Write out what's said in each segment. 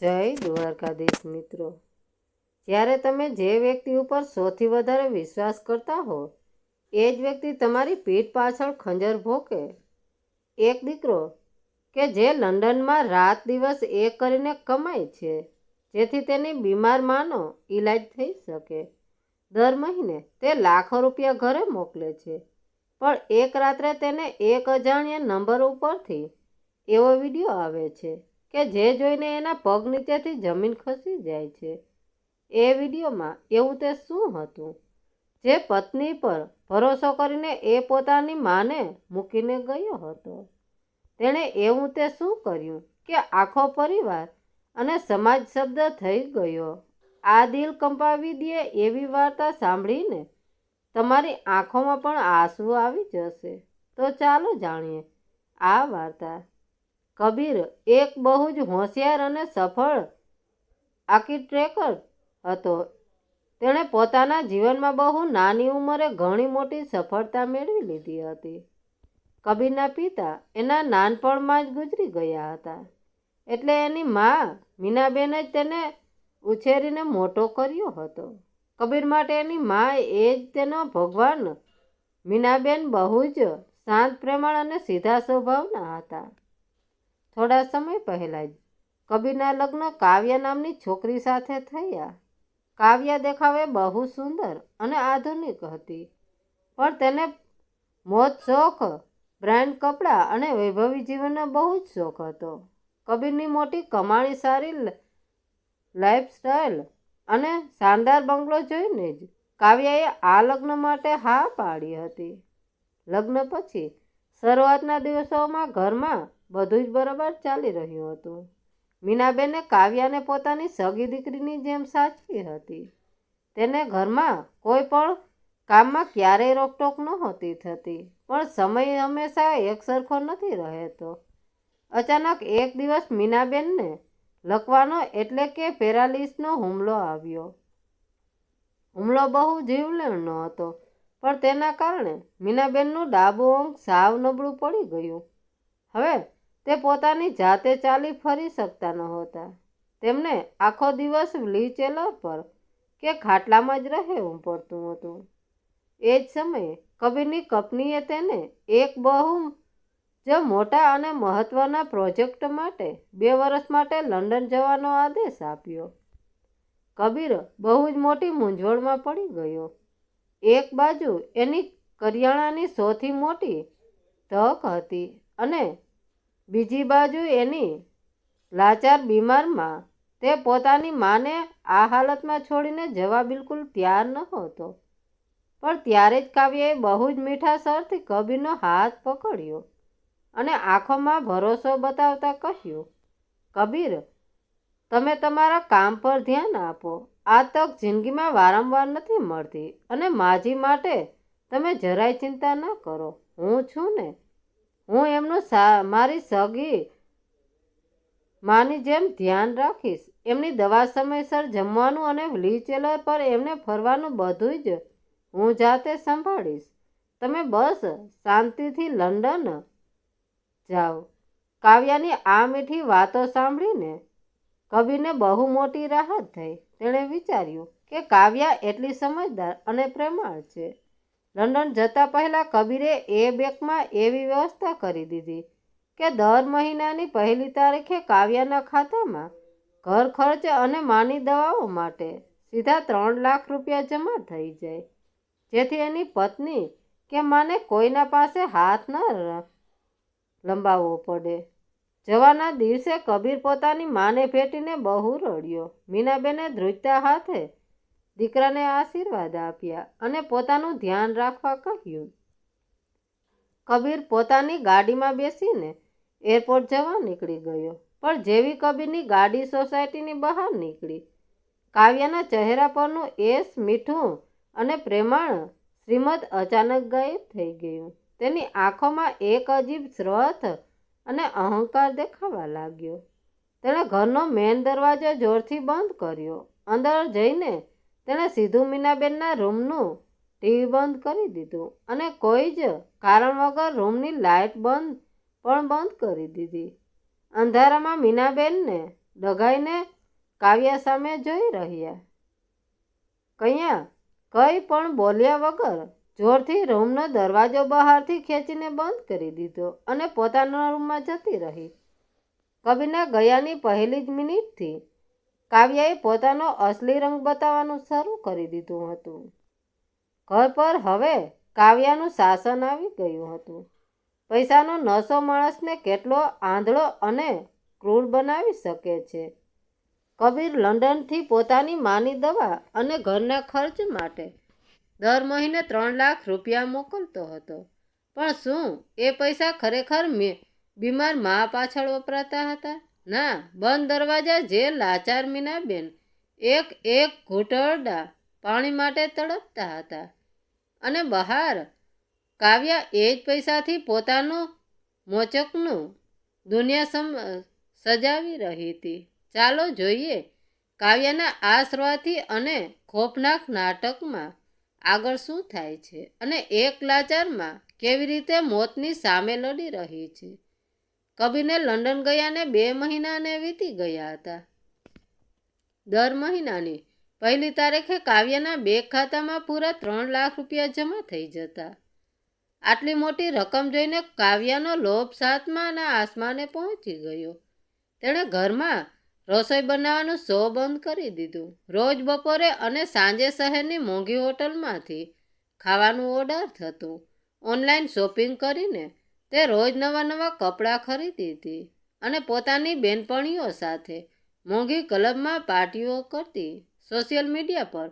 જય દ્વારકાધીશ મિત્રો, જ્યારે તમે જે વ્યક્તિ ઉપર સૌથી વધારે વિશ્વાસ કરતા હો એ જ વ્યક્તિ તમારી પીઠ પાછળ ખંજર ભોંકે. એક દીકરો કે જે લંડનમાં રાત દિવસ એક કરીને કમાય છે જેથી તેની બીમાર માનો ઈલાજ થઈ શકે. દર મહિને તે લાખો રૂપિયા ઘરે મોકલે છે, પણ એક રાત્રે તેને એક અજાણ્યા નંબર ઉપરથી એવો વિડીયો આવે છે કે જે જોઈને એના પગ નીચેથી જમીન ખસી જાય છે. એ વિડીયોમાં એવું તે શું હતું જે પત્ની પર ભરોસો કરીને એ પોતાની માને મૂકીને ગયો હતો? તેણે એવું તે શું કર્યું કે આખો પરિવાર અને સમાજ શબ્દ થઈ ગયો? આ દિલ કંપાવી દે એવી વાર્તા સાંભળીને તમારી આંખોમાં પણ આંસુ આવી જશે. તો ચાલો જાણીએ આ વાર્તા. કબીર એક બહુ જ હોશિયાર અને સફળ આર્કિટેક્ટ હતો. તેણે પોતાના જીવનમાં બહુ નાની ઉંમરે ઘણી મોટી સફળતા મેળવી લીધી હતી. કબીરના પિતા એના નાનપણમાં જ ગુજરી ગયા હતા, એટલે એની મા મીનાબેન જ તેને ઉછેરીને મોટો કર્યો હતો. કબીર માટે એની મા એ જ તેનો ભગવાન. મીનાબેન બહુ જ શાંત, પ્રેમાળ અને સીધા સ્વભાવના હતા. થોડા સમય પહેલાં જ કબીરના લગ્ન કાવ્યા નામની છોકરી સાથે થયા. કાવ્યા દેખાવે બહુ સુંદર અને આધુનિક હતી, પણ તેને મોજ શોખ, બ્રાન્ડ કપડાં અને વૈભવી જીવનનો બહુ જ શોખ હતો. કબીરની મોટી કમાણી, સારી લાઈફસ્ટાઈલ અને શાનદાર બંગલો જોઈને જ કાવ્યાએ આ લગ્ન માટે હા પાડી હતી. લગ્ન પછી શરૂઆતના દિવસોમાં ઘરમાં બધું જ બરાબર ચાલી રહ્યું હતું. મીનાબેને કાવ્યાને પોતાની સગી દીકરીની જેમ સાચવી હતી. તેને ઘરમાં કોઈ પણ કામમાં ક્યારેય રોકટોક નહોતી થતી, પણ સમય હંમેશા એકસરખો નથી રહેતો. અચાનક એક દિવસ મીનાબેનને લકવાનો એટલે કે પેરાલિસનો હુમલો આવ્યો. હુમલો બહુ જીવલેણનો હતો, પણ તેના કારણે મીનાબેનનું ડાબું અંગ સાવ નબળું પડી ગયું. હવે તે પોતાની જાતે ચાલી ફરી શકતા નહોતા. તેમને આખો દિવસ વ્હીલચેર પર કે ખાટલામાં જ રહેવું પડતું હતું. એ જ સમયે કબીરની કંપનીએ તેને એક બહુ જ મોટા અને મહત્વના પ્રોજેક્ટ માટે 2 વર્ષ માટે લંડન જવાનો આદેશ આપ્યો. કબીર બહુ જ મોટી મૂંઝવણમાં પડી ગયો. એક બાજુ એની કરિયાણાની સૌથી મોટી તક હતી અને બીજી બાજુ એની લાચાર બીમાર માં. તે પોતાની માને આ હાલતમાં છોડીને જવા બિલકુલ તૈયાર નહોતો. પણ ત્યારે જ કાવ્યાએ બહુ જ મીઠા સ્વરથી કબીરનો હાથ પકડ્યો અને આંખોમાં ભરોસો બતાવતા કહ્યું, કબીર, તમે તમારા કામ પર ધ્યાન આપો. આ તક જિંદગીમાં વારંવાર નથી મળતી અને માજી માટે તમે જરાય ચિંતા ન કરો. હું છું ને, હું એમનું મારી સગી માની જેમ ધ્યાન રાખીશ. એમની દવા, સમયસર જમવાનું અને વ્હીલચેર પર એમને ફરવાનું બધું જ હું જાતે સંભાળીશ. તમે બસ શાંતિથી લંડન જાઓ. કાવ્યાની આ મીઠી વાતો સાંભળીને કબીરને બહુ મોટી રાહત થઈ. તેણે વિચાર્યું કે કાવ્યા એટલી સમજદાર અને પ્રેમાળ છે. લંડન જતા પહેલા કબીરે એ બેંકમાં એવી વ્યવસ્થા કરી દીધી કે દર મહિનાની 1લી તારીખે કાવ્યાના ખાતામાં ઘર ખર્ચ અને માની દવાઓ માટે સીધા 3 લાખ રૂપિયા જમા થઈ જાય, જેથી એની પત્ની કે માને કોઈના પાસે હાથ ન લંબાવવો પડે. જવાના દિવસે કબીર પોતાની માને ભેટીને બહુ રડ્યો. મીનાબેને ધ્રુજતા હાથે દીકરાને આશીર્વાદ આપ્યા અને પોતાનું ધ્યાન રાખવા કહ્યું. કબીર પોતાની ગાડીમાં બેસીને એરપોર્ટ જવા નીકળી ગયો. પણ જેવી કબીરની ગાડી સોસાયટીની બહાર નીકળી, કાવ્યાના ચહેરા પરનું એ મીઠું અને પ્રેમાળ શ્રીમદ અચાનક ગાયબ થઈ ગયું. તેની આંખોમાં એક અજીબ સ્વાર્થ અને અહંકાર દેખાવા લાગ્યો. તેણે ઘરનો મેઇન દરવાજો જોરથી બંધ કર્યો. અંદર જઈને તેણે સીધું મીનાબેનના રૂમનું ટીવી બંધ કરી દીધું અને કોઈ જ કારણ વગર રૂમની લાઇટ પણ બંધ કરી દીધી. અંધારામાં મીનાબેનને ડઘાઈને કાવ્યા સામે જોઈ રહ્યા. કૈયા કંઈ પણ બોલ્યા વગર જોરથી રૂમનો દરવાજો બહારથી ખેંચીને બંધ કરી દીધો અને પોતાના રૂમમાં જતી રહી. કબીરના ગયાની પહેલી જ મિનિટથી કાવ્યાએ પોતાનો અસલી રંગ બતાવવાનું શરૂ કરી દીધું હતું. ઘર પર હવે કાવ્યાનું શાસન આવી ગયું હતું. પૈસાનો નશો માણસને કેટલો આંધળો અને ક્રૂર બનાવી શકે છે. કબીર લંડનથી પોતાની માની દવા અને ઘરના ખર્ચ માટે દર મહિને 3 લાખ રૂપિયા મોકલતો હતો. પણ શું એ પૈસા ખરેખર બીમાર મા પાછળ વપરાતા હતા? ના, બંધ દરવાજા જે લાચાર મીનાબેન એક ઘૂંટડા પાણી માટે તડપતા હતા અને બહાર કાવ્યા એ જ પૈસાથી પોતાનું મોચકનું દુનિયા સજાવી રહી હતી. ચાલો જોઈએ કાવ્યાના આ સ્વાર્થી અને ખોફનાક નાટકમાં આગળ શું થાય છે અને એક લાચારમાં કેવી રીતે મોતની સામે લડી રહી છે. કબીરને લંડન ગયાને 2 મહિનાને વીતી ગયા હતા. દર મહિનાની 1લી તારીખે કાવ્યાના બેંક ખાતામાં પૂરા 3 લાખ રૂપિયા જમા થઈ જતા. આટલી મોટી રકમ જોઈને કાવ્યાનો લોભ 7મા આસમાને પહોંચી ગયો. તેણે ઘરમાં રસોઈ બનાવવાનું બંધ કરી દીધું. રોજ બપોરે અને સાંજે શહેરની મોંઘી હોટલમાંથી ખાવાનું ઓર્ડર થતું. ઓનલાઈન શોપિંગ કરીને તે રોજ નવા કપડાં ખરીદી હતી અને પોતાની બેનપણીઓ સાથે મોંઘી ક્લબમાં પાર્ટીઓ કરતી. સોશિયલ મીડિયા પર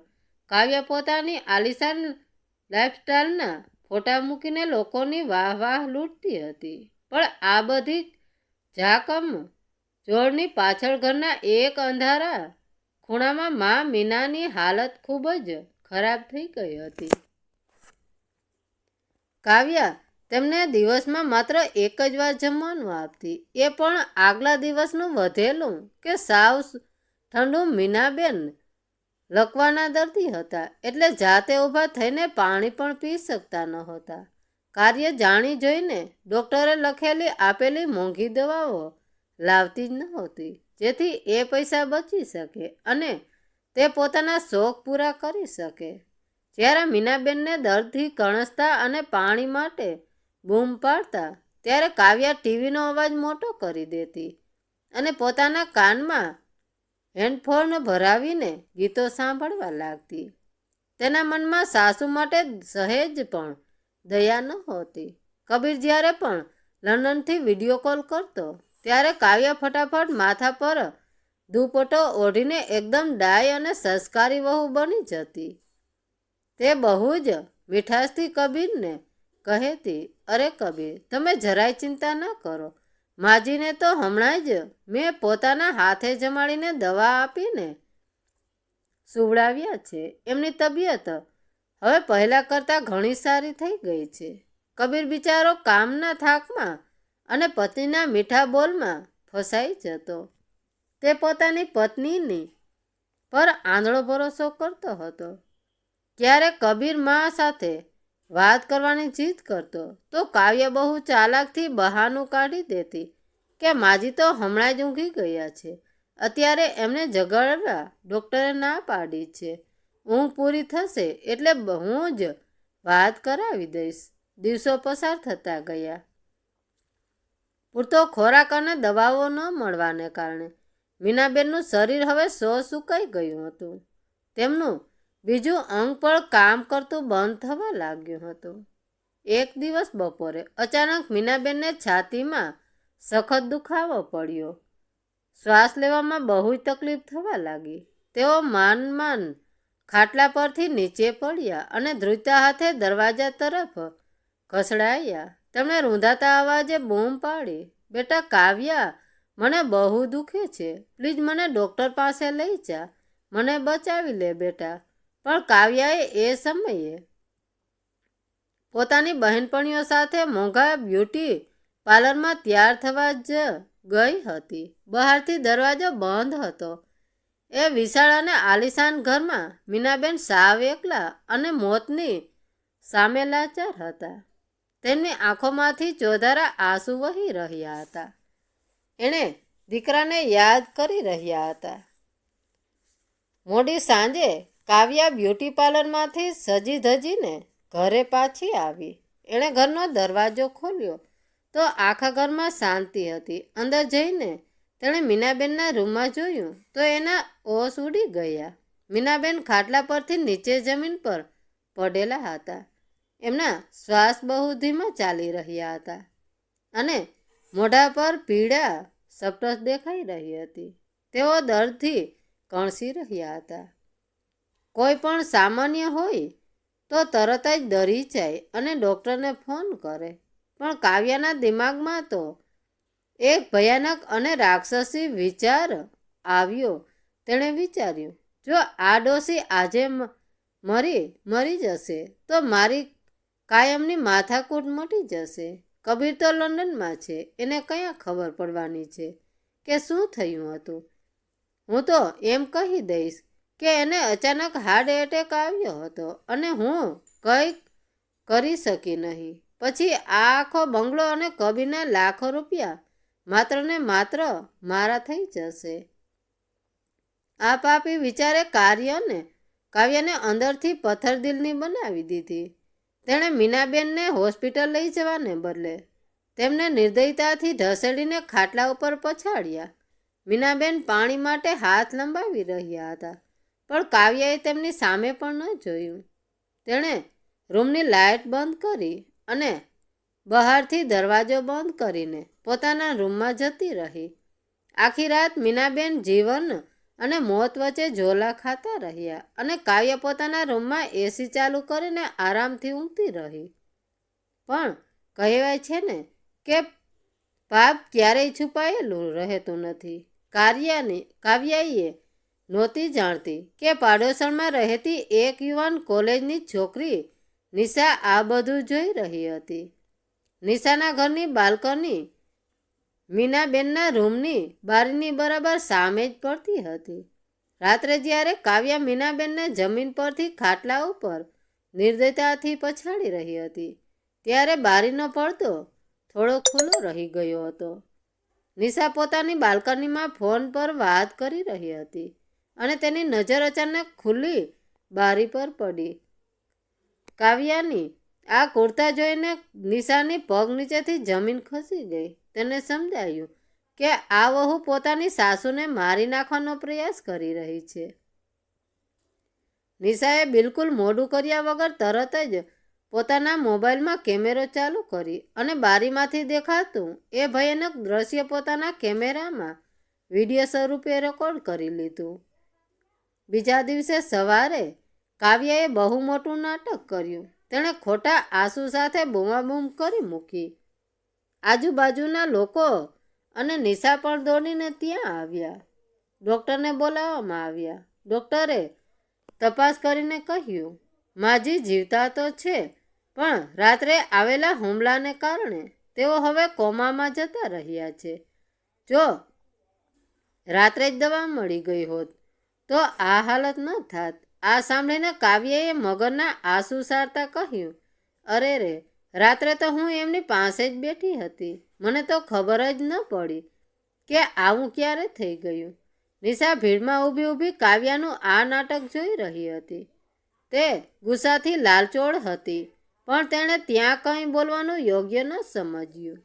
કાવ્યા પોતાની આલિશાન લાઈફસ્ટાઈલના ફોટા મૂકીને લોકોની વાહ લૂંટતી હતી. પણ આ બધી ઝાકમ જોડની પાછળ ઘરના એક અંધારા ખૂણામાં મા મીનાની હાલત ખૂબ જ ખરાબ થઈ ગઈ હતી. કાવ્યા તેમને દિવસમાં માત્ર એક જ વાર જમવાનું આપતી, એ પણ આગલા દિવસનું વધેલું કે સાવ ઠંડુ. મીનાબેન લકવાના દર્દી હતા એટલે જાતે ઊભા થઈને પાણી પણ પી શકતા નહોતા. કાર્ય જાણી જોઈને ડૉક્ટરે લખેલી આપેલી મોંઘી દવાઓ લાવતી જ નહોતી, જેથી એ પૈસા બચી શકે અને તે પોતાના શોખ પૂરા કરી શકે. જ્યારે મીનાબેનને દર્દથી કણસતા અને પાણી માટે બૂમ પાડતા ત્યારે કાવ્યા ટીવીનો અવાજ મોટો કરી દેતી અને પોતાના કાનમાં હેડફોન ભરાવીને ગીતો સાંભળવા લાગતી. તેના મનમાં સાસુ માટે સહેજ પણ દયા નહોતી. કબીર જ્યારે પણ લંડનથી વિડીયો કોલ કરતો ત્યારે કાવ્યા ફટાફટ માથા પર દુપટ્ટો ઓઢીને એકદમ ડાય અને સંસ્કારી વહુ બની જતી. તે બહુ જ મીઠાશથી કબીરને કહેતી, અરે કબીર, તમે જરાય ચિંતા ન કરો. માજીને તો હમણાં જ મેં પોતાના હાથે જમાડીને દવા આપીને સુવડાવ્યા છે. એમની તબિયત હવે પહેલાં કરતાં ઘણી સારી થઈ ગઈ છે. કબીર બિચારો કામના થાકમાં અને પત્નીના મીઠા બોલમાં ફસાઈ જતો. તે પોતાની પત્નીની પર આંધળો ભરોસો કરતો હતો. ક્યારેક કબીર મા સાથે વાત કરવાની જીદ કરતો તો કાવ્યા બહુ ચાલાકથી બહાનું કાઢી દેતી કે માજી તો હમણાં જ ઊંઘી ગયા છે, અત્યારે એમને જગાડવા ડૉક્ટરે ના પાડી છે, ઊંઘ પૂરી થશે એટલે હું જ વાત કરાવી દઈશ. દિવસો પસાર થતા ગયા. પૂરતો ખોરાક અને દવાઓ ન મળવાને કારણે મીનાબેનનું શરીર હવે સુકાઈ ગયું હતું. તેમનું બીજું અંગ પણ કામ કરતું બંધ થવા લાગ્યું હતું. એક દિવસ બપોરે અચાનક મીનાબેનને છાતીમાં સખત દુખાવો પડ્યો. શ્વાસ લેવામાં બહુ જ તકલીફ થવા લાગી. તેઓ માંડ ખાટલા પરથી નીચે પડ્યા અને ધ્રુજતા હાથે દરવાજા તરફ ખસડાયા. તેમણે રૂંધાતા અવાજે બૂમ પાડી, બેટા કાવ્યા, મને બહુ દુખે છે, પ્લીઝ મને ડૉક્ટર પાસે લઈ જા, મને બચાવી લે બેટા. પણ કાવ્યાએ એ સમયે પોતાની બહેનપણીઓ સાથે મોંઘા બ્યુટી પાર્લરમાં તૈયાર થવા જ ગઈ હતી. બહારથી દરવાજો બંધ હતો. એ વિશાળ અને આલિશાન ઘરમાં મીનાબેન સાવ એકલા અને મોતની સામે લાચાર હતા. તેમની આંખોમાંથી ચોધારા આંસુ વહી રહ્યા હતા. એણે દીકરાને યાદ કરી રહ્યા હતા. મોડી સાંજે કાવ્યા બ્યુટી પાર્લરમાંથી સજી ધજીને ઘરે પાછી આવી. એણે ઘરનો દરવાજો ખોલ્યો તો આખા ઘરમાં શાંતિ હતી. અંદર જઈને તેણે મીનાબેનના રૂમમાં જોયું તો એના હોશ ઉડી ગયા. મીનાબેન ખાટલા પરથી નીચે જમીન પર પડેલા હતા. એમના શ્વાસ બહુ ધીમા ચાલી રહ્યા હતા અને મોઢા પર પીડા સપટસ દેખાઈ રહી હતી. તેઓ દર્દથી કણસી રહ્યા હતા. કોઈ પણ સામાન્ય હોય તો તરત જ ડરી જાય અને ડૉક્ટરને ફોન કરે, પણ કાવ્યાના દિમાગમાં તો એક ભયાનક અને રાક્ષસી વિચાર આવ્યો. તેણે વિચાર્યું, જો આ ડોશી આજે મરી જશે તો મારી કાયમની માથાકૂટ મટી જશે. કબીર તો લંડનમાં છે, એને કયા ખબર પડવાની છે કે શું થયું હતું. હું તો એમ કહી દઈશ કે એને અચાનક હાર્ટ એટેક આવ્યો હતો અને હું કંઈ કરી શકી નહીં. પછી આ આખો બંગલો અને કબીરના લાખો રૂપિયા માત્ર ને માત્ર મારા થઈ જશે. આ પાપી વિચારે કાવ્યાને અંદરથી પથ્થરદિલની બનાવી દીધી. તેણે મીનાબેનને હોસ્પિટલ લઈ જવાને બદલે તેમને નિર્દયતાથી ઢસેડીને ખાટલા ઉપર પછાડ્યા. મીનાબેન પાણી માટે હાથ લંબાવી રહ્યા હતા, પણ કાવ્યાએ તેમની સામે પણ ન જોયું. તેણે રૂમની લાઇટ બંધ કરી અને બહારથી દરવાજો બંધ કરીને પોતાના રૂમમાં જતી રહી. આખી રાત મીનાબેન જીવન અને મોત વચ્ચે ઝોલા ખાતા રહ્યા અને કાવ્ય પોતાના રૂમમાં એસી ચાલુ કરીને આરામથી ઊંઘતી રહી. પણ કહેવાય છે ને કે પાપ ક્યારેય છુપાયેલું રહેતું નથી. કાવ્યાએ નહોતી જાણતી કે પાડોશણમાં રહેતી એક યુવાન કોલેજની છોકરી નિશા આ બધું જોઈ રહી હતી. નિશાના ઘરની બાલ્કની મીનાબેનના રૂમની બારીની બરાબર સામે જ પડતી હતી. રાત્રે જ્યારે કાવ્યા મીનાબેનને જમીન પરથી ખાટલા ઉપર નિર્દયતાથી પછાડી રહી હતી ત્યારે બારીનો પડદો થોડો ખુલ્લો રહી ગયો હતો. નિશા પોતાની બાલ્કનીમાં ફોન પર વાત કરી રહી હતી અને તેની નજર અચાનક ખુલ્લી બારી પર પડી. કાવ્યાની આ કુર્તા જોઈને નિશાની પગ નીચેથી જમીન ખસી ગઈ. તેને સમજાયું કે આ વહુ પોતાની સાસુને મારી નાખવાનો પ્રયાસ કરી રહી છે. નિશાએ બિલકુલ મોડું કર્યા વગર તરત જ પોતાના મોબાઈલમાં કેમેરો ચાલુ કરી અને બારીમાંથી દેખાતું એ ભયાનક દ્રશ્ય પોતાના કેમેરામાં વિડીયો સ્વરૂપે રેકોર્ડ કરી લીધું. બીજા દિવસે સવારે કાવ્યાએ બહુ મોટું નાટક કર્યું. તેણે ખોટા આંસુ સાથે બૂમાબૂમ કરી મૂકી. આજુબાજુના લોકો અને નિશા પણ દોડીને ત્યાં આવ્યા. ડૉક્ટરને બોલાવવામાં આવ્યા. ડૉક્ટરે તપાસ કરીને કહ્યું, માજી જીવતા તો છે, પણ રાત્રે આવેલા હુમલાને કારણે તેઓ હવે કોમામાં જતા રહ્યા છે. જો રાત્રે જ દવા મળી ગઈ હોત તો આ હાલત ન થાત. આ સાંભળીને કાવ્યાએ મગરના આંસુ સારતા કહ્યું, અરે રે, રાત્રે તો હું એમની પાસે જ બેઠી હતી. મને તો ખબર જ ન પડી કે આવું ક્યારે થઈ ગયું. નિશા ભીડમાં ઊભી કાવ્યાનું આ નાટક જોઈ રહી હતી. તે ગુસ્સાથી લાલચોળ હતી, પણ તેણે ત્યાં કંઈ બોલવાનું યોગ્ય ન સમજ્યું.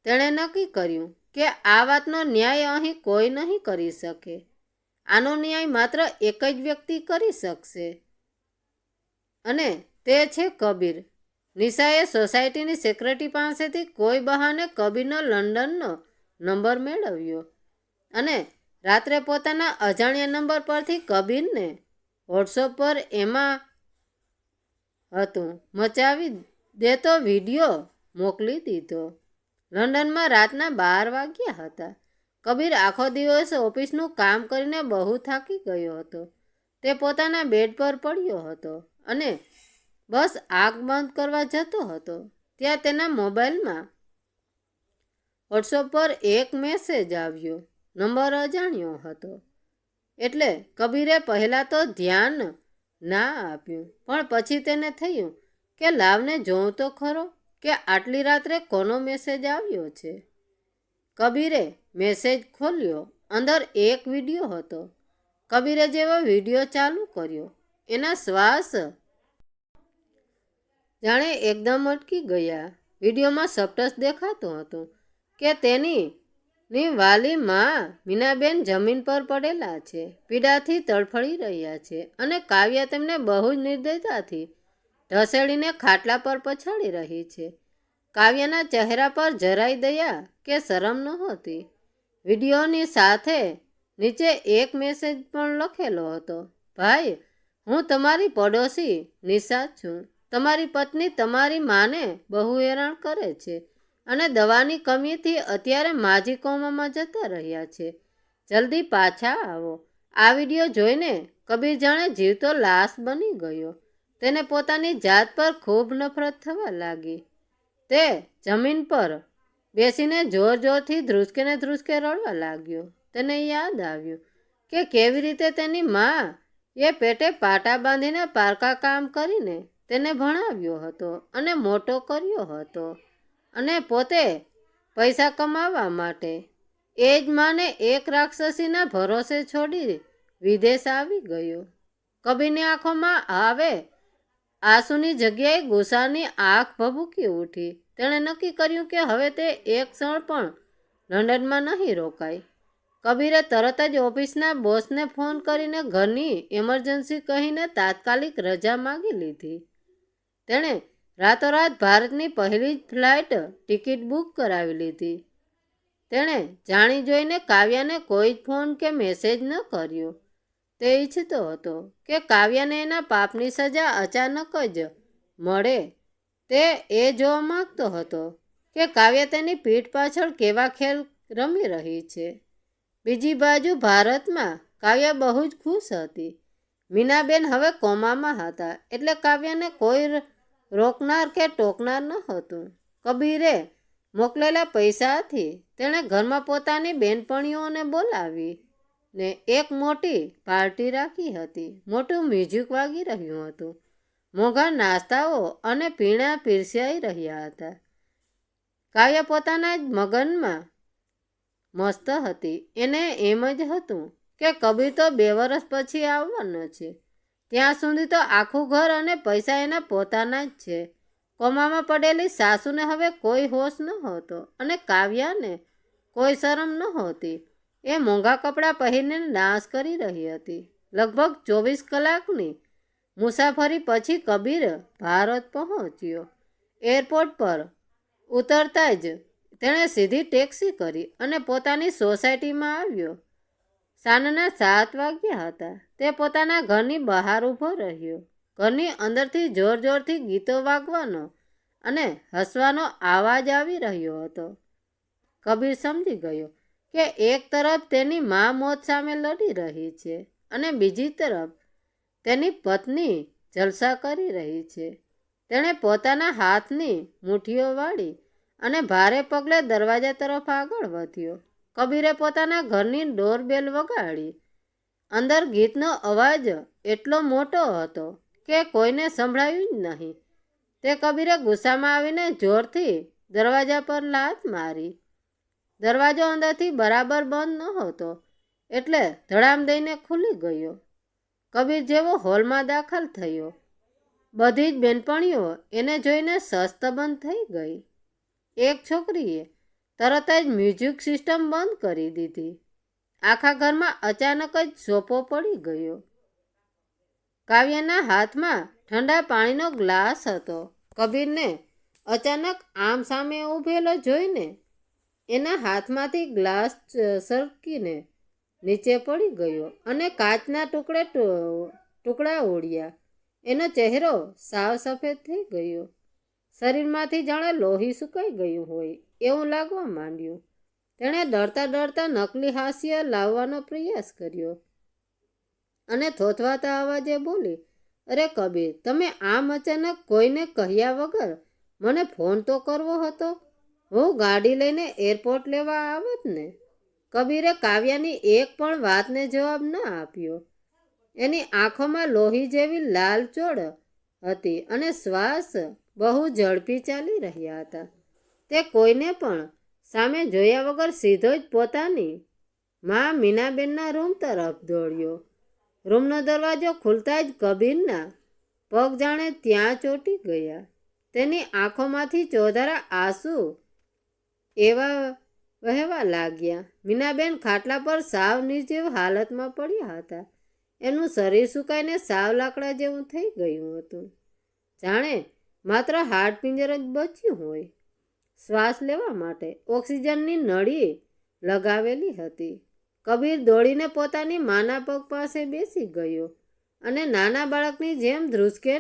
તેણે નક્કી કર્યું કે આ વાતનો ન્યાય અહીં કોઈ નહીં કરી શકે. આનો ન્યાય માત્ર એક જ વ્યક્તિ કરી શકશે અને તે છે કબીર. નિશાએ સોસાયટીની સેક્રેટરી પાસેથી કોઈ બહાને કબીરનો લંડનનો નંબર મેળવ્યો અને રાત્રે પોતાના અજાણ્યા નંબર પરથી કબીરને વોટ્સઅપ પર એમાં હતું મચાવી દેતો વિડીયો મોકલી દીધો. લંડનમાં રાતના 12 વાગ્યા હતા. કબીર આખો દિવસ ઓફિસનું કામ કરીને બહુ થાકી ગયો હતો. તે પોતાના બેડ પર પડ્યો હતો અને બસ આંખ બંધ કરવા જતો હતો ત્યાં તેના મોબાઈલમાં વોટ્સઅપ પર એક મેસેજ આવ્યો. નંબર અજાણ્યો હતો એટલે કબીરે પહેલાં તો ધ્યાન ના આપ્યું, પણ પછી તેને થયું કે લાવને જોઉં તો ખરો કે આટલી રાત્રે કોનો મેસેજ આવ્યો છે. કબીરે મેસેજ ખોલ્યો. અંદર એક વિડીયો હતો. કબીરે જેવો વિડીયો ચાલુ કર્યો, એના શ્વાસ જાણે એકદમ અટકી ગયા. વિડીયોમાં સ્પષ્ટ દેખાતું હતું કે તેની વાલી માં મીનાબેન જમીન પર પડેલા છે, પીડાથી તડફડી રહ્યા છે અને કાવ્યા તેમને બહુ જ નિર્દયતાથી ઢસેડીને ખાટલા પર પછાડી રહી છે. કાવ્યાના ચહેરા પર જરાય દયા કે શરમ નહોતી. વિડીયોની સાથે નીચે એક મેસેજ પણ લખેલો હતો, ભાઈ, હું તમારી પડોશી નિશા છું. તમારી પત્ની તમારી માને બહુ હેરાન કરે છે અને દવાની કમીથી અત્યારે માજી કોમામાં જતા રહ્યા છે. જલ્દી પાછા આવો. આ વિડીયો જોઈને કબીર જાણે જીવતો લાશ બની ગયો. તેને પોતાની જાત પર ખૂબ નફરત થવા લાગી. તે જમીન પર બેસીને જોર જોરથી ધ્રુસકે ને ધ્રુસકે રડવા લાગ્યો. તેને યાદ આવ્યું કે કેવી રીતે તેની મા એ પેટે પાટા બાંધીને પારકા કામ કરીને તેને ભણાવ્યો હતો અને મોટો કર્યો હતો, અને પોતે પૈસા કમાવા માટે એ જ માને એક રાક્ષસીના ભરોસે છોડી વિદેશ આવી ગયો. કબીરની આંખોમાં આવે આંસુની જગ્યાએ ગુસ્સાની આંખ ભભૂકી ઉઠી. તેણે નક્કી કર્યું કે હવે તે એક ક્ષણ પણ લંડનમાં નહીં રોકાય. કબીરે તરત જ ઓફિસના બોસને ફોન કરીને ઘરની ઇમરજન્સી કહીને તાત્કાલિક રજા માગી લીધી. તેણે રાતોરાત ભારતની પહેલી જ ફ્લાઇટ ટિકિટ બુક કરાવી લીધી. તેણે જાણી જોઈને કાવ્યાને કોઈ જ ફોન કે મેસેજ ન કર્યો. તે ઈચ્છતો હતો કે કાવ્યાને એના પાપની સજા અચાનક જ મળે. તે એ જોવા માંગતો હતો કે કાવ્યા તેની પીઠ પાછળ કેવા ખેલ રમી રહી છે. બીજી બાજુ ભારતમાં કાવ્યા બહુ જ ખુશ હતી. મીનાબેન હવે કોમામાં હતા એટલે કાવ્યાને કોઈ રોકનાર કે ટોકનાર ન હતું. કબીરે મોકલેલા પૈસાથી તેણે ઘરમાં પોતાની બેનપણીઓને બોલાવી ને એક મોટી પાર્ટી રાખી હતી. મોટું મ્યુઝિક વાગી રહ્યું હતું. મોંઘા નાસ્તાઓ અને પીણા પીરસાઈ રહ્યા હતા. કાવ્યા પોતાના જ મગનમાં મસ્ત હતી. એને એમ જ હતું કે કબીર તો 2 વર્ષ પછી આવવાનો છે. ત્યાં સુધી તો આખું ઘર અને પૈસા એના પોતાના જ છે. કોમામાં પડેલી સાસુને હવે કોઈ હોશ નહોતો અને કાવ્યાને કોઈ શરમ નહોતી. એ મોંઘા કપડાં પહેરીને ડાન્સ કરી રહી હતી. લગભગ 24 કલાકની મુસાફરી પછી કબીર ભારત પહોંચ્યો. એરપોર્ટ પર ઉતરતા જ તેણે સીધી ટેક્સી કરી અને પોતાની સોસાયટીમાં આવ્યો. સાંજના 7 વાગ્યા હતા. તે પોતાના ઘરની બહાર ઊભો રહ્યો. ઘરની અંદરથી જોર જોરથી ગીતો વાગવાનો અને હસવાનો અવાજ આવી રહ્યો હતો. કબીર સમજી ગયો કે એક તરફ તેની મા મોત સામે લડી રહી છે અને બીજી તરફ તેની પત્ની જલસા કરી રહી છે. તેણે પોતાના હાથની મુઠ્ઠીઓ વાળી અને ભારે પગલે દરવાજા તરફ આગળ વધ્યો. કબીરે પોતાના ઘરની ડોરબેલ વગાડી. અંદર ગીતનો અવાજ એટલો મોટો હતો કે કોઈને સંભળાયું જ નહીં. તે કબીરે ગુસ્સામાં આવીને જોરથી દરવાજા પર લાત મારી. દરવાજો અંદરથી બરાબર બંધ નહોતો એટલે ધડામ દઈને ખુલી ગયો. કબીર જેવો હોલમાં દાખલ થયો. બધી જ બેનપણીઓ એને જોઈને સસ્તબંધ થઈ ગઈ. એક છોકરીએ તરત જ મ્યુઝિક સિસ્ટમ બંધ કરી દીધી. આખા ઘરમાં અચાનક જ સોપો પડી ગયો. કાવ્યાના હાથમાં ઠંડા પાણીનો ગ્લાસ હતો. કબીરને અચાનક આમ સામે ઊભેલો જોઈને એના હાથમાંથી ગ્લાસ સરકીને નીચે પડી ગયો અને કાચના ટુકડા ઉડ્યા. એનો ચહેરો સાવ સફેદ થઈ ગયો. શરીરમાંથી જાણે લોહી સુકાઈ ગયું હોય એવું લાગવા માંડ્યું. તેણે ડરતા ડરતા નકલી હાસ્ય લાવવાનો પ્રયાસ કર્યો અને થોથવાતા અવાજે બોલી, અરે કબીર, તમે આમ અચાનક કોઈને કહ્યા વગર મને ફોન તો કરવો હતો. હું ગાડી લઈને એરપોર્ટ લેવા આવત ને. કબીરે કાવ્યાની એક પણ વાતને જવાબ ન આપ્યો. એની આંખોમાં લોહી જેવી લાલચોળ હતી અને શ્વાસ બહુ ઝડપી ચાલી રહ્યા હતા. તે કોઈને પણ સામે જોયા વગર સીધો જ પોતાની મા મીનાબેનના રૂમ તરફ દોડ્યો. રૂમનો દરવાજો ખુલતા જ કબીરના પગ જાણે ત્યાં ચોંટી ગયા. તેની આંખોમાંથી ચોધારા આંસુ એવા વહેવા લાગ્યા. મીનાબેન ખાટલા પર સાવ નિર્જીવ હાલતમાં પડ્યા હતા. એનું શરીર સુકાઈને સાવ લાકડા જેવું થઈ ગયું હતું. જાણે માત્ર હાડપિંજર જ બચ્યું હોય. શ્વાસ લેવા માટે ઓક્સિજનની નળી લગાવેલી હતી. કબીર દોડીને પોતાની માના પગ પાસે બેસી ગયો અને નાના બાળકની જેમ ધ્રુસકે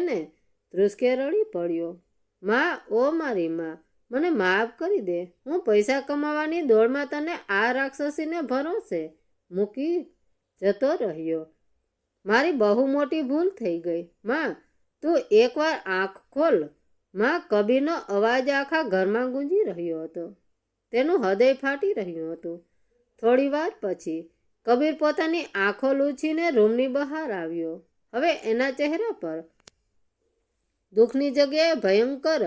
રડી પડ્યો. માં, ઓ મારી માં, મને માફ કરી દે. હું પૈસા કમાવાની દોડમાં તને આ રાક્ષસીને ભરોસે મૂકી જતો રહ્યો. મારી બહુ મોટી ભૂલ થઈ ગઈ. માં, તું એકવાર આંખ ખોલ. માં, કબીરનો અવાજ આખા ઘરમાં ગુંજી રહ્યો હતો. તેનું હૃદય ફાટી રહ્યું હતું. થોડી વાર પછી કબીર પોતાની આંખો લૂછીને રૂમની બહાર આવ્યો. હવે એના ચહેરા પર દુઃખની જગ્યાએ ભયંકર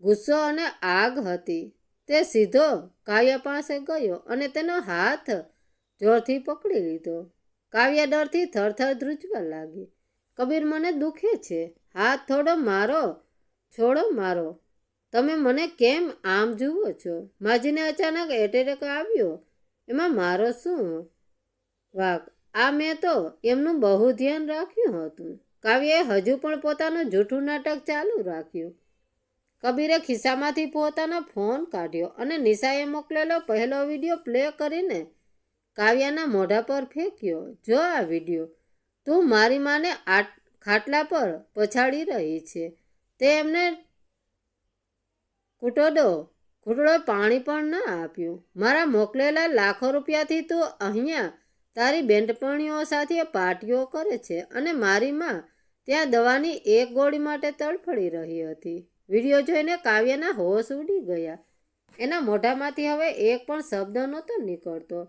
ગુસ્સો અને આગ હતી. તે સીધો કાવ્યા પાસે ગયો અને તેનો હાથ જોરથી પકડી લીધો. કાવ્યા ડરથી થરથર ધ્રુજવા લાગી. કબીર, મને દુખે છે. હાથ થોડો મારો, છોડો મારો. તમે મને કેમ આમ જુઓ છો? માજીને અચાનક એટેક આવ્યો, એમાં મારો શું વાંક? આ મેં તો એમનું બહુ ધ્યાન રાખ્યું હતું. કાવ્યાએ હજુ પણ પોતાનું જૂઠું નાટક ચાલુ રાખ્યું. કબીરે ખિસ્સામાંથી પોતાનો ફોન કાઢ્યો અને નિશાએ મોકલેલો પહેલો વિડીયો પ્લે કરીને કાવ્યાના મોઢા પર ફેંક્યો. જો આ વિડીયો. તું મારી માને ખાટલા પર પછાડી રહી છે. તે એમને ઘૂંટડો પાણી પણ ન આપ્યું. મારા મોકલેલા લાખો રૂપિયાથી તું અહીંયા તારી બેન્ડપણીઓ સાથે પાર્ટીઓ કરે છે અને મારી માં ત્યાં દવાની એક ગોળી માટે તડફડી રહી હતી. વિડીયો જોઈને કાવ્યના હોશ ઉડી ગયા. એના મોઢામાંથી હવે એક પણ શબ્દ નહોતો નીકળતો.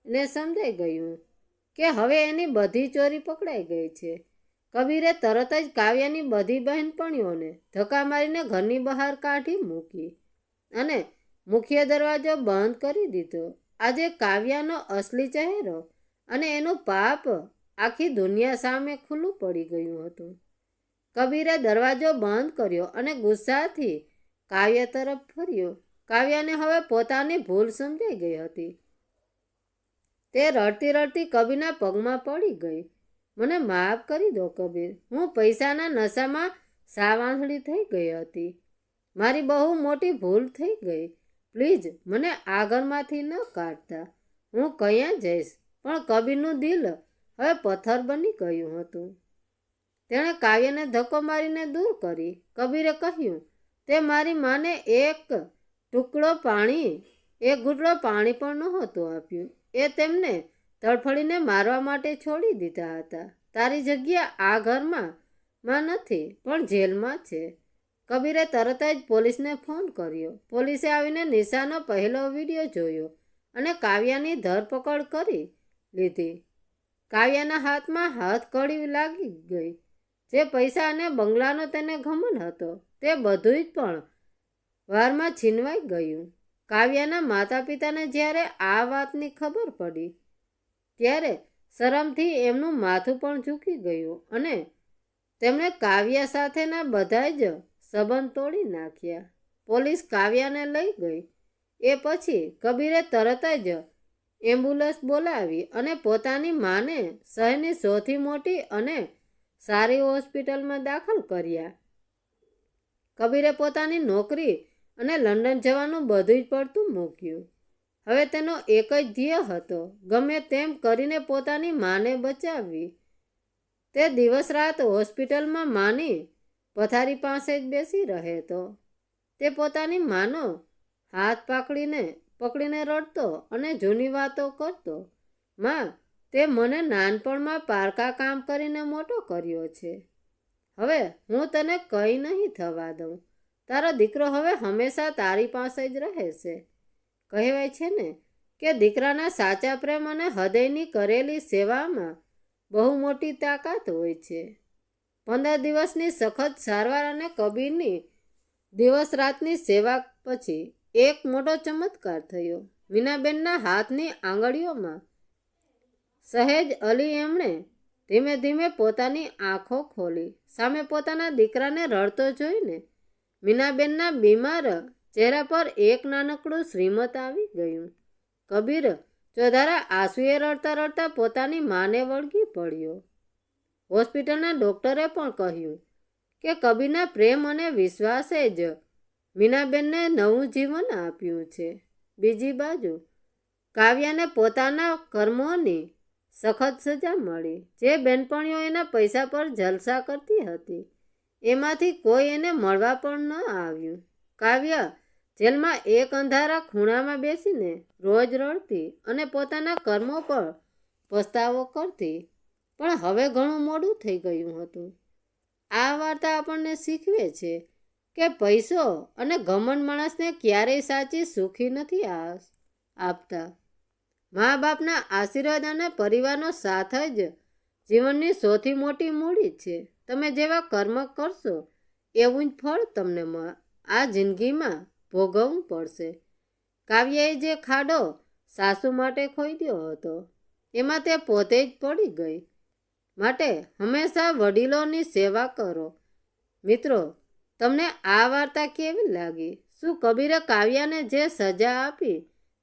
એને સમજાઈ ગયું કે હવે એની બધી ચોરી પકડાઈ ગઈ છે. કબીરે તરત જ કાવ્યાની બધી બહેનપણીઓને ધક્કા મારીને ઘરની બહાર કાઢી મૂકી અને મુખ્ય દરવાજો બંધ કરી દીધો. આજે કાવ્યાનો અસલી ચહેરો અને એનું પાપ આખી દુનિયા સામે ખુલ્લું પડી ગયું હતું. કબીરે દરવાજો બંધ કર્યો અને ગુસ્સાથી કાવ્ય તરફ ફર્યો. કાવ્યાને હવે પોતાની ભૂલ સમજાઈ ગઈ હતી. તે રડતી રડતી કબીરના પગમાં પડી ગઈ. મને માફ કરી દો કબીર. હું પૈસાના નશામાં સાવાંસળી થઈ ગઈ હતી. મારી બહુ મોટી ભૂલ થઈ ગઈ. પ્લીઝ મને આ ઘરમાંથી ન કાઢતા. હું ક્યાં જઈશ? પણ કબીરનું દિલ હવે પથ્થર બની ગયું હતું. તેણે કાવ્યને ધક્કો મારીને દૂર કરી. કબીરે કહ્યું, તે મારી માને એક ઘૂંટડો પાણી પણ નહોતું આપ્યું. એ તેમને તડફડીને મારવા માટે છોડી દીધા હતા. તારી જગ્યા આ ઘરમાં નથી, પણ જેલમાં છે. કબીરે તરત જ પોલીસને ફોન કર્યો. પોલીસે આવીને નિશાનો પહેલો વિડીયો જોયો અને કાવ્યાની ધરપકડ કરી લીધી. કાવ્યાના હાથમાં હથકડી લાગી ગઈ. જે પૈસા અને બંગલાનો તેને ઘમંડ હતો તે બધું જ પણ વારમાં છીનવાઈ ગયું. કાવ્યાના માતા પિતાને જ્યારે આ વાતની ખબર પડી ત્યારે શરમથી એમનું માથું પણ ઝૂકી ગયું અને તેમણે કાવ્યા સાથેના બધા જ સંબંધ તોડી નાખ્યા. પોલીસ કાવ્યાને લઈ ગઈ. એ પછી કબીરે તરત જ એમ્બ્યુલન્સ બોલાવી અને પોતાની માને શહેરની સૌથી મોટી અને સારી હોસ્પિટલમાં દાખલ કર્યા. કબીરે પોતાની નોકરી અને લંડન જવાનું બધું જ પડતું મૂક્યું. હવે તેનો એક જ ધ્યેય હતો, ગમે તેમ કરીને પોતાની માને બચાવવી. તે દિવસ રાત હોસ્પિટલમાં માની પથારી પાસે જ બેસી રહેતો. તે પોતાની માનો હાથ પકડીને રડતો અને જૂની વાતો કરતો. માં, તે મને નાનપણમાં પારકા કામ કરીને મોટો કર્યો છે. હવે હું તને કંઈ નહીં થવા દઉં. તારો દીકરો હવે હંમેશા તારી પાસે જ રહેશે. કહેવાય છે ને કે દીકરાના સાચા પ્રેમ અને હૃદયની કરેલી સેવામાં બહુ મોટી તાકાત હોય છે. 15 દિવસની સખત સારવાર અને કબીરની દિવસ રાતની સેવા પછી એક મોટો ચમત્કાર થયો. મીનાબેનના હાથની આંગળીઓમાં સહેજ હલી. એમણે ધીમે ધીમે પોતાની આંખો ખોલી. સામે પોતાના દીકરાને રડતો જોઈને મીનાબેનના બીમાર ચહેરા પર એક નાનકડું શ્રીમત આવી ગયું. કબીર ચોધારા આંસુએ રડતા રડતા પોતાની માને વળગી પડ્યો. હોસ્પિટલના ડોક્ટરે પણ કહ્યું કે કબીરના પ્રેમ અને વિશ્વાસે જ મીનાબેનને નવું જીવન આપ્યું છે. બીજી બાજુ કાવ્યાને પોતાના કર્મોની સખત સજા મળી. જે બહેનપણીઓ એના પૈસા પર જલસા કરતી હતી એમાંથી કોઈ એને મળવા પણ ન આવ્યું. કાવ્ય જેલમાં એક અંધારા ખૂણામાં બેસીને રોજ રડતી અને પોતાના કર્મો પર પસ્તાવો કરતી. પણ હવે ઘણું મોડું થઈ ગયું હતું. આ વાર્તા આપણને શીખવે છે કે પૈસો અને ઘમંડ માણસને ક્યારેય સાચી સુખી નથી આપતા. મા બાપના આશીર્વાદ અને પરિવારનો સાથ જ જીવનની સૌથી મોટી મૂડી છે. તમે જેવા કર્મ કરશો એવું જ ફળ તમને આ જિંદગીમાં ભોગવવું પડશે. કાવ્યાએ જે ખાડો સાસુ માટે ખોદ્યો હતો એમાં તે પોતે જ પડી ગઈ. માટે હંમેશા વડીલોની સેવા કરો. મિત્રો, તમને આ વાર્તા કેવી લાગી? શું કબીરે કાવ્યાને જે સજા આપી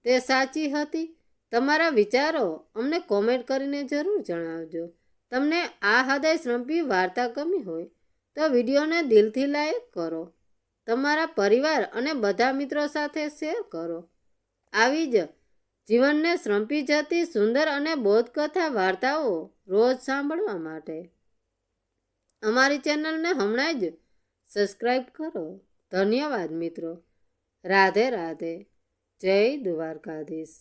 તે સાચી હતી? તમારા વિચારો અમને કોમેન્ટ કરીને જરૂર જણાવજો. તમને આ હૃદયસ્પર્શી વાર્તા ગમી હોય તો વિડીયોને દિલથી લાઈક કરો. તમારા પરિવાર અને બધા મિત્રો સાથે શેર કરો. આવી જ જીવનને સ્પર્શી જતી સુંદર અને બોધકથા વાર્તાઓ રોજ સાંભળવા માટે અમારી ચેનલને હમણાં જ સબસ્ક્રાઈબ કરો. ધન્યવાદ મિત્રો. રાધે રાધે. જય દ્વારકાધીશ.